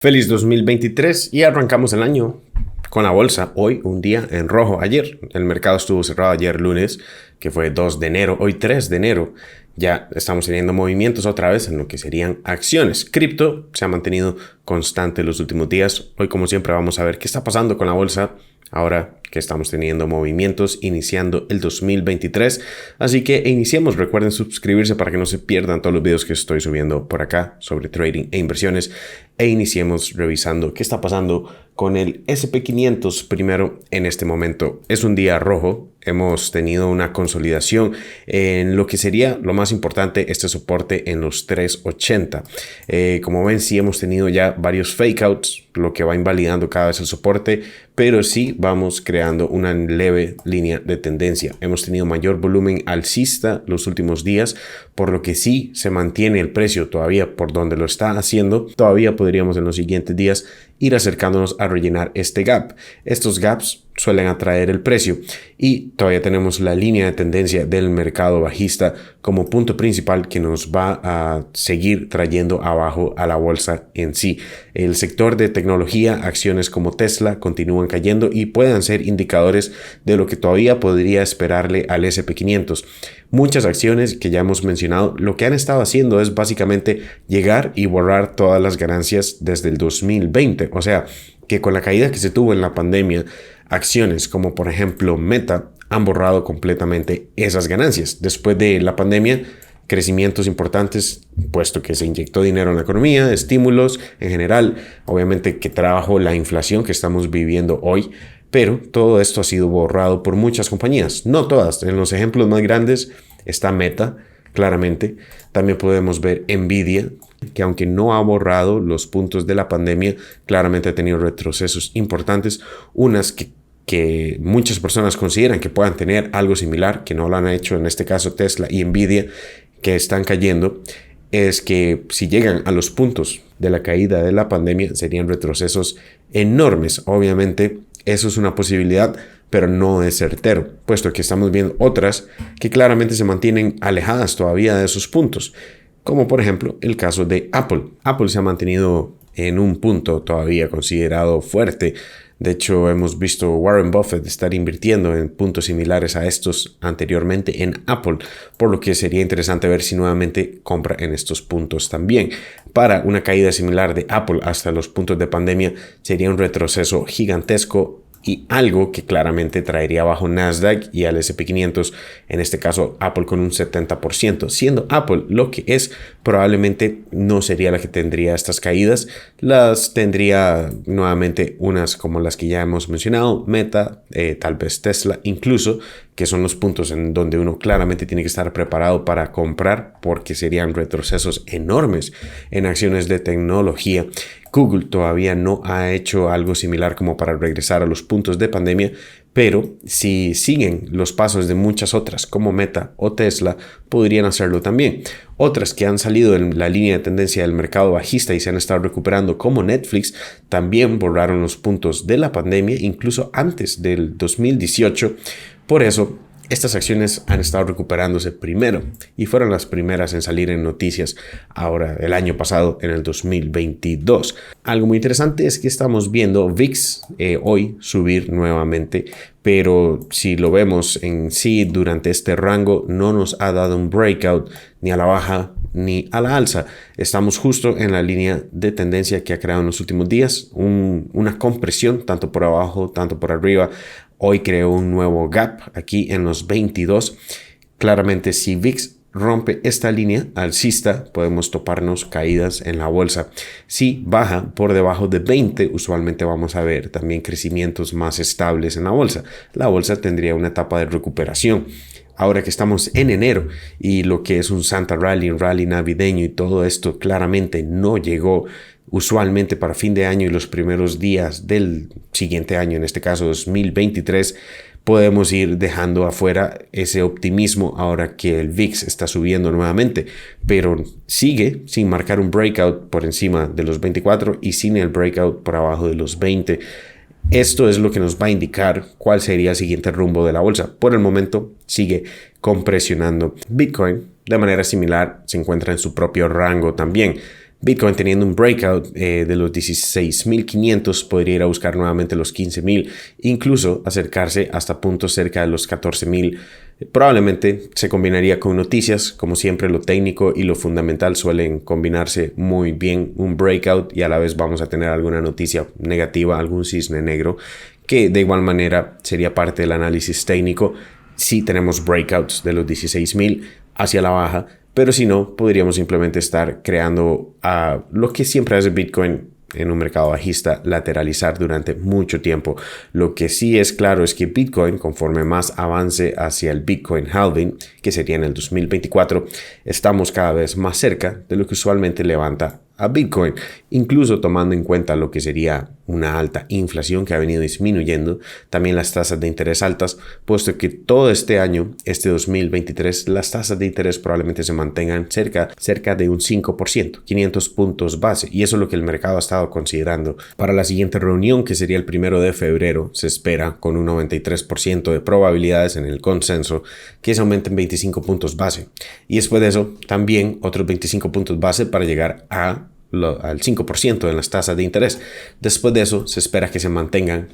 Feliz 2023 y arrancamos el año con la bolsa. Hoy un día en rojo. Ayer el mercado estuvo cerrado, ayer lunes, que fue 2 de enero. Hoy 3 de enero ya estamos teniendo movimientos otra vez en lo que serían acciones. Cripto se ha mantenido constante los últimos días. Hoy, como siempre, vamos a ver qué está pasando con la bolsa ahora que estamos teniendo movimientos iniciando el 2023. Así que iniciemos. Recuerden suscribirse para que no se pierdan todos los videos que estoy subiendo por acá sobre trading e inversiones. E iniciemos revisando qué está pasando con el S&P 500 primero en este momento. Es un día rojo. Hemos tenido una consolidación en lo que sería lo más importante, este soporte en los 380. Como ven, sí hemos tenido ya varios fake outs, lo que va invalidando cada vez el soporte, pero sí vamos creando una leve línea de tendencia. Hemos tenido mayor volumen alcista los últimos días, por lo que sí se mantiene el precio todavía por donde lo está haciendo. Todavía podríamos en los siguientes días ir acercándonos a rellenar este gap. Estos gaps suelen atraer el precio y todavía tenemos la línea de tendencia del mercado bajista como punto principal que nos va a seguir trayendo abajo a la bolsa en sí. El sector de tecnología, acciones como Tesla continúan cayendo y pueden ser indicadores de lo que todavía podría esperarle al S&P 500. Muchas acciones que ya hemos mencionado, lo que han estado haciendo es básicamente llegar y borrar todas las ganancias desde el 2020. O sea, que con la caída que se tuvo en la pandemia, acciones como por ejemplo Meta han borrado completamente esas ganancias. Después de la pandemia, crecimientos importantes, puesto que se inyectó dinero en la economía, estímulos en general, obviamente que trajo la inflación que estamos viviendo hoy, pero todo esto ha sido borrado por muchas compañías, no todas. En los ejemplos más grandes está Meta, claramente. También podemos ver Nvidia, que aunque no ha borrado los puntos de la pandemia, claramente ha tenido retrocesos importantes, unas que muchas personas consideran que puedan tener algo similar, que no lo han hecho, en este caso Tesla y Nvidia, que están cayendo, es que si llegan a los puntos de la caída de la pandemia, serían retrocesos enormes. Obviamente, eso es una posibilidad, pero no es certero, puesto que estamos viendo otras que claramente se mantienen alejadas todavía de esos puntos, como por ejemplo el caso de Apple. Apple se ha mantenido en un punto todavía considerado fuerte. De hecho, hemos visto Warren Buffett estar invirtiendo en puntos similares a estos anteriormente en Apple, por lo que sería interesante ver si nuevamente compra en estos puntos también. Para una caída similar de Apple hasta los puntos de pandemia sería un retroceso gigantesco y algo que claramente traería abajo Nasdaq y al S&P 500, en este caso Apple con un 70%. Siendo Apple lo que es, probablemente no sería la que tendría estas caídas, las tendría nuevamente unas como las que ya hemos mencionado, Meta, tal vez Tesla, incluso, que son los puntos en donde uno claramente tiene que estar preparado para comprar, porque serían retrocesos enormes en acciones de tecnología. Google todavía no ha hecho algo similar como para regresar a los puntos de pandemia, pero si siguen los pasos de muchas otras como Meta o Tesla, podrían hacerlo también. Otras que han salido en la línea de tendencia del mercado bajista y se han estado recuperando como Netflix, también borraron los puntos de la pandemia, incluso antes del 2018. Por eso, estas acciones han estado recuperándose primero y fueron las primeras en salir en noticias ahora el año pasado, en el 2022. Algo muy interesante es que estamos viendo VIX hoy subir nuevamente, pero si lo vemos en sí durante este rango no nos ha dado un breakout ni a la baja ni a la alza. Estamos justo en la línea de tendencia que ha creado en los últimos días, una compresión tanto por abajo, tanto por arriba. Hoy creó un nuevo gap aquí en los 22. Claramente, si VIX rompe esta línea alcista, podemos toparnos caídas en la bolsa. Si baja por debajo de 20, usualmente vamos a ver también crecimientos más estables en la bolsa. La bolsa tendría una etapa de recuperación. Ahora que estamos en enero y lo que es un Santa Rally, un rally navideño y todo esto claramente no llegó. Usualmente para fin de año y los primeros días del siguiente año, en este caso 2023, podemos ir dejando afuera ese optimismo ahora que el VIX está subiendo nuevamente, pero sigue sin marcar un breakout por encima de los 24 y sin el breakout por abajo de los 20. Esto es lo que nos va a indicar cuál sería el siguiente rumbo de la bolsa. Por el momento sigue compresionando. Bitcoin, de manera similar, se encuentra en su propio rango también. Bitcoin teniendo un breakout de los 16.500 podría ir a buscar nuevamente los 15.000, incluso acercarse hasta puntos cerca de los 14.000. Probablemente se combinaría con noticias, como siempre lo técnico y lo fundamental suelen combinarse muy bien, un breakout y a la vez vamos a tener alguna noticia negativa, algún cisne negro, que de igual manera sería parte del análisis técnico si tenemos breakouts de los 16.000 hacia la baja, pero si no, podríamos simplemente estar creando lo que siempre hace Bitcoin en un mercado bajista, lateralizar durante mucho tiempo. Lo que sí es claro es que Bitcoin, conforme más avance hacia el Bitcoin halving, que sería en el 2024, estamos cada vez más cerca de lo que usualmente levanta a Bitcoin, incluso tomando en cuenta lo que sería una alta inflación que ha venido disminuyendo, también las tasas de interés altas, puesto que todo este año, este 2023, las tasas de interés probablemente se mantengan cerca de un 5%, 500 puntos base, y eso es lo que el mercado ha estado considerando. Para la siguiente reunión, que sería el 1 de febrero, se espera con un 93% de probabilidades en el consenso que se aumenten 25 puntos base, y después de eso también otros 25 puntos base para llegar al 5% en las tasas de interés. Después de eso se espera que se mantengan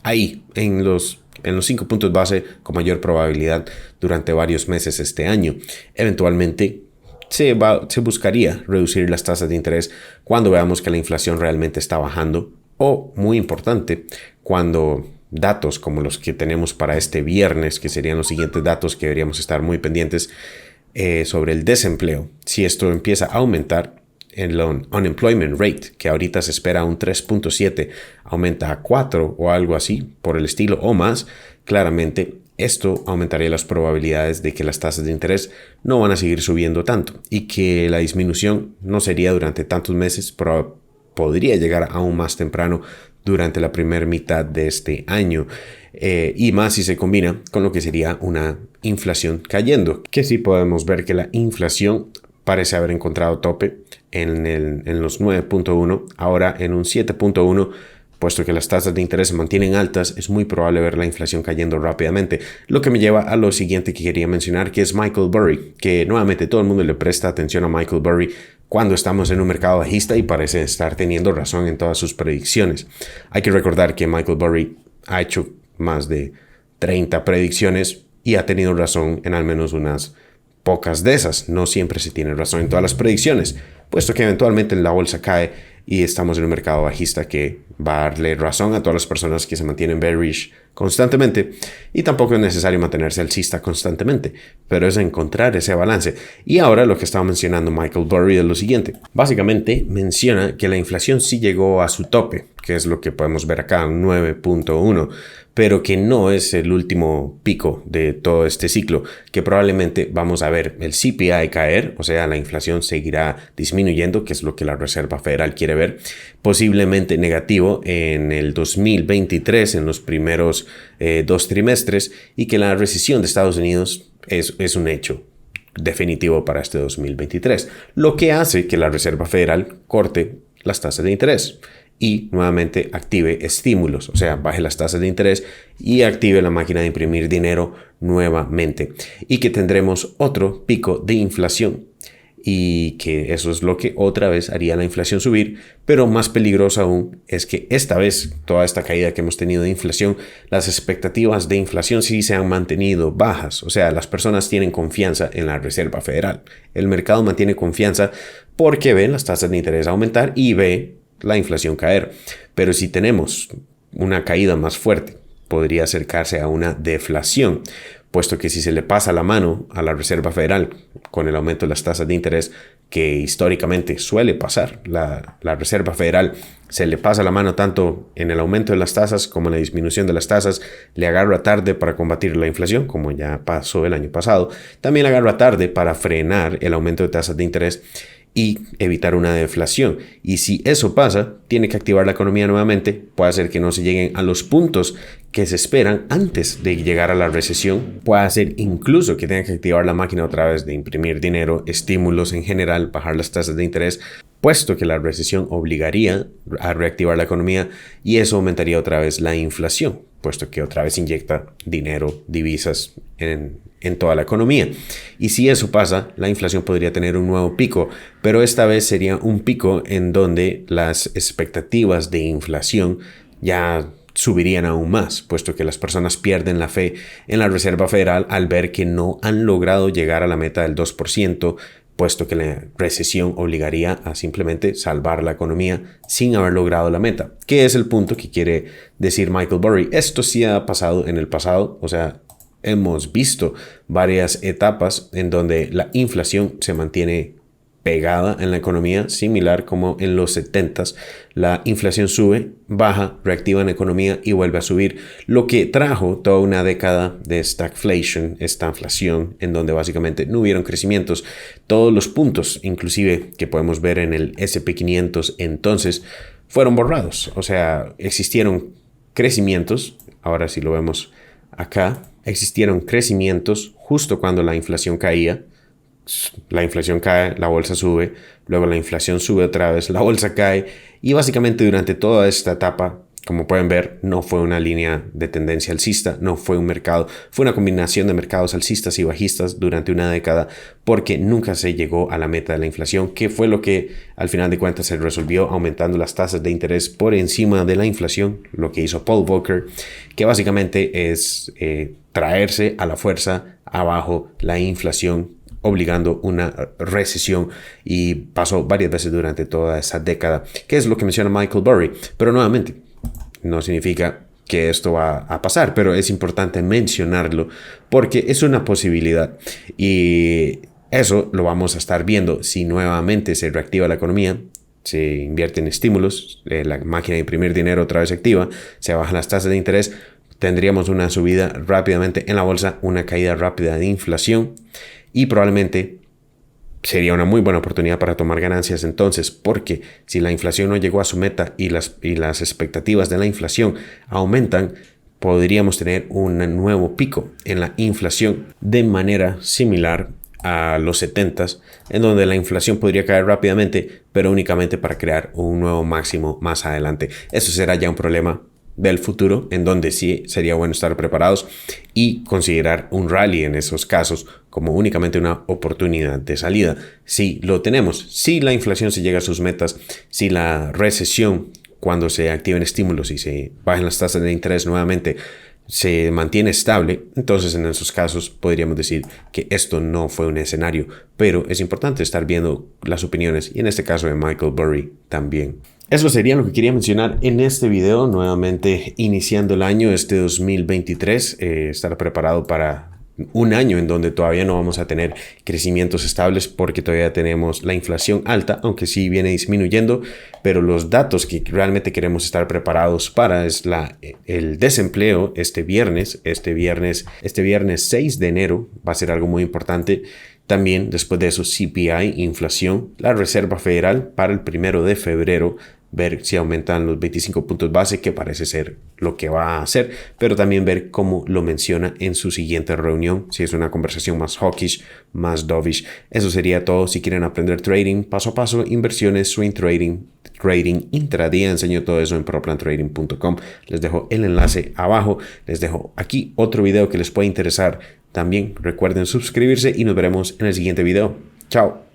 ahí en los 5 puntos base con mayor probabilidad durante varios meses este año. Eventualmente se buscaría reducir las tasas de interés cuando veamos que la inflación realmente está bajando, o muy importante, cuando datos como los que tenemos para este viernes, que serían los siguientes datos que deberíamos estar muy pendientes, sobre el desempleo, si esto empieza a aumentar, el unemployment rate, que ahorita se espera un 3.7, aumenta a 4 o algo así por el estilo o más, claramente esto aumentaría las probabilidades de que las tasas de interés no van a seguir subiendo tanto y que la disminución no sería durante tantos meses, pero podría llegar aún más temprano durante la primera mitad de este año, y más si se combina con lo que sería una inflación cayendo, que sí podemos ver que la inflación parece haber encontrado tope en los 9.1, ahora en un 7.1, puesto que las tasas de interés se mantienen altas, es muy probable ver la inflación cayendo rápidamente. Lo que me lleva a lo siguiente que quería mencionar, que es Michael Burry, que nuevamente todo el mundo le presta atención a Michael Burry cuando estamos en un mercado bajista y parece estar teniendo razón en todas sus predicciones. Hay que recordar que Michael Burry ha hecho más de 30 predicciones y ha tenido razón en al menos unas pocas de esas. No siempre se tiene razón en todas las predicciones, puesto que eventualmente la bolsa cae y estamos en un mercado bajista que va a darle razón a todas las personas que se mantienen bearish constantemente, y tampoco es necesario mantenerse alcista constantemente, pero es encontrar ese balance. Y ahora lo que estaba mencionando Michael Burry es lo siguiente. Básicamente menciona que la inflación sí llegó a su tope, que es lo que podemos ver acá, un 9.1, pero que no es el último pico de todo este ciclo, que probablemente vamos a ver el CPI caer, o sea, la inflación seguirá disminuyendo, que es lo que la Reserva Federal quiere ver, posiblemente negativo en el 2023, en los primeros 2 trimestres, y que la recesión de Estados Unidos es un hecho definitivo para este 2023, lo que hace que la Reserva Federal corte las tasas de interés y nuevamente active estímulos, o sea, baje las tasas de interés y active la máquina de imprimir dinero nuevamente, y que tendremos otro pico de inflación, y que eso es lo que otra vez haría la inflación subir. Pero más peligroso aún es que esta vez, toda esta caída que hemos tenido de inflación, las expectativas de inflación sí se han mantenido bajas, o sea, las personas tienen confianza en la Reserva Federal, el mercado mantiene confianza porque ve las tasas de interés aumentar y ve la inflación caer. Pero si tenemos una caída más fuerte, podría acercarse a una deflación, puesto que si se le pasa la mano a la Reserva Federal con el aumento de las tasas de interés, que históricamente suele pasar, la Reserva Federal se le pasa la mano tanto en el aumento de las tasas como en la disminución de las tasas, le agarra tarde para combatir la inflación, como ya pasó el año pasado, también le agarra tarde para frenar el aumento de tasas de interés y evitar una deflación. Y si eso pasa, tiene que activar la economía nuevamente, puede hacer que no se lleguen a los puntos que se esperan antes de llegar a la recesión, puede hacer incluso que tenga que activar la máquina otra vez de imprimir dinero, estímulos en general, bajar las tasas de interés, puesto que la recesión obligaría a reactivar la economía y eso aumentaría otra vez la inflación. puesto que otra vez inyecta dinero, divisas en toda la economía. Y si eso pasa, la inflación podría tener un nuevo pico, pero esta vez sería un pico en donde las expectativas de inflación ya subirían aún más, puesto que las personas pierden la fe en la Reserva Federal al ver que no han logrado llegar a la meta del 2%, puesto que la recesión obligaría a simplemente salvar la economía sin haber logrado la meta, que es el punto que quiere decir Michael Burry. Esto sí ha pasado en el pasado, o sea, hemos visto varias etapas en donde la inflación se mantiene pegada en la economía, similar como en los 70s. La inflación sube, baja, reactiva en la economía y vuelve a subir, lo que trajo toda una década de stagflation, esta inflación, en donde básicamente no hubieron crecimientos. Todos los puntos, inclusive que podemos ver en el S&P 500 entonces, fueron borrados. O sea, existieron crecimientos, ahora si lo vemos acá, existieron crecimientos justo cuando la inflación caía. La inflación cae, la bolsa sube, luego la inflación sube otra vez, la bolsa cae y básicamente durante toda esta etapa, como pueden ver, no fue una línea de tendencia alcista, no fue un mercado, fue una combinación de mercados alcistas y bajistas durante una década porque nunca se llegó a la meta de la inflación, que fue lo que al final de cuentas se resolvió aumentando las tasas de interés por encima de la inflación, lo que hizo Paul Volcker, que básicamente es traerse a la fuerza abajo la inflación, obligando una recesión, y pasó varias veces durante toda esa década, que es lo que menciona Michael Burry. Pero nuevamente, no significa que esto va a pasar, pero es importante mencionarlo porque es una posibilidad y eso lo vamos a estar viendo si nuevamente se reactiva la economía, se invierte en estímulos, la máquina de imprimir dinero otra vez se activa, se bajan las tasas de interés, tendríamos una subida rápidamente en la bolsa, una caída rápida de inflación y probablemente sería una muy buena oportunidad para tomar ganancias entonces, porque si la inflación no llegó a su meta y las expectativas de la inflación aumentan, podríamos tener un nuevo pico en la inflación de manera similar a los 70s, en donde la inflación podría caer rápidamente, pero únicamente para crear un nuevo máximo más adelante. Eso será ya un problema del futuro, en donde sí sería bueno estar preparados y considerar un rally en esos casos como únicamente una oportunidad de salida. Si lo tenemos, si la inflación se llega a sus metas, si la recesión, cuando se activen estímulos y se bajen las tasas de interés nuevamente, se mantiene estable, entonces en esos casos podríamos decir que esto no fue un escenario, pero es importante estar viendo las opiniones y en este caso de Michael Burry también. Eso sería lo que quería mencionar en este video, nuevamente iniciando el año, este 2023, estar preparado para un año en donde todavía no vamos a tener crecimientos estables porque todavía tenemos la inflación alta, aunque sí viene disminuyendo, pero los datos que realmente queremos estar preparados para es el desempleo este viernes 6 de enero va a ser algo muy importante. También después de eso CPI, inflación, la Reserva Federal para el 1 de febrero, ver si aumentan los 25 puntos base, que parece ser lo que va a hacer, pero también ver cómo lo menciona en su siguiente reunión, si es una conversación más hawkish, más dovish. Eso sería todo. Si quieren aprender trading paso a paso, inversiones, swing trading, trading intradía, enseño todo eso en ProPlanTrading.com. Les dejo el enlace abajo, les dejo aquí otro video que les puede interesar. También recuerden suscribirse y nos veremos en el siguiente video. Chao.